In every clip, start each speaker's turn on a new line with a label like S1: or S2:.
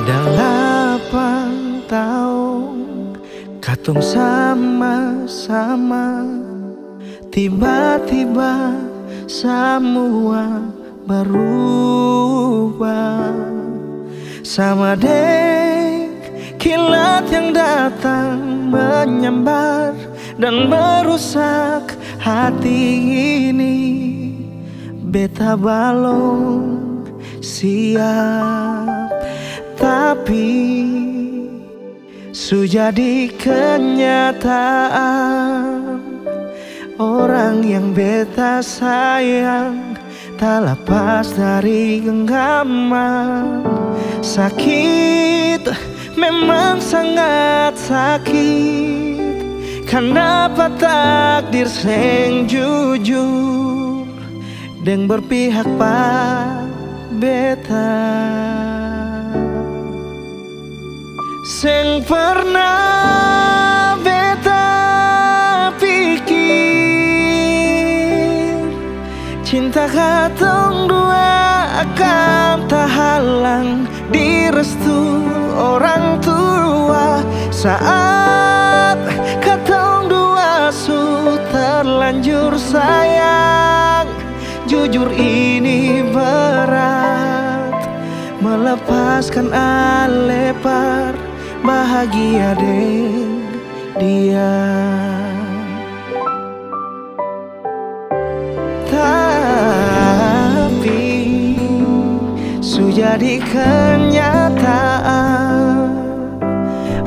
S1: Delapan tahun katong sama-sama, tiba-tiba semua berubah. Sama dek kilat yang datang menyambar dan merusak hati ini. Beta balong siap, tapi sudah jadi kenyataan. Orang yang beta sayang tak lepas dari genggaman. Sakit, memang sangat sakit, kenapa takdir seng jujur dan berpihak pada beta. Seng pernah beta pikir cinta katong dua akan tak halang di restu orang tua. Saat katong dua su terlanjur sayang, jujur ini berat melepaskan alepar bahagia deng dia. Tapi sudah jadi kenyataan,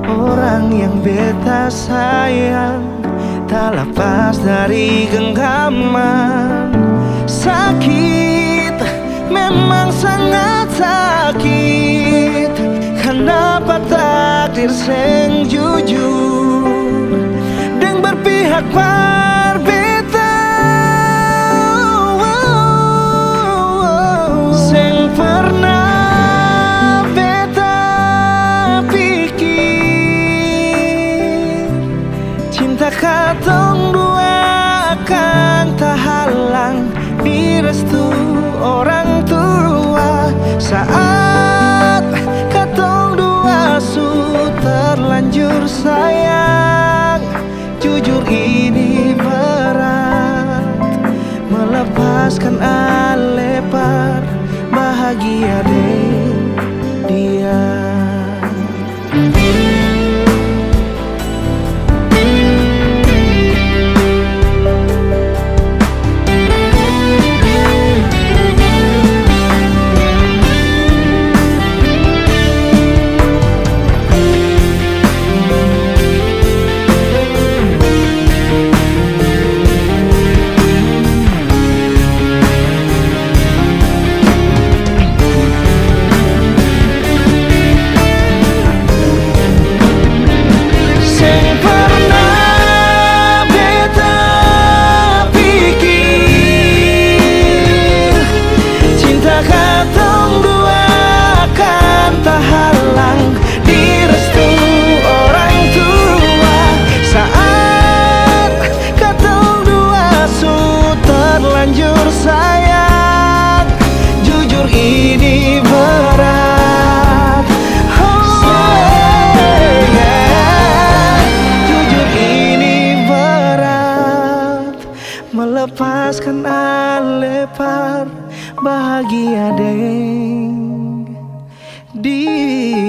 S1: orang yang beta sayang tak lepas dari genggaman. Sakit, memang sangat sakit, kenapa takdir seng jujur dan berpihak pada beta. Seng pernah beta pikir cinta katong dua akan tak halang di restu orang tua. Saat katong dua su terlanjur sayang, jujur ini berat melepaskan alepar bahagia deng dia. Melepaskan alepar bahagia deng dia.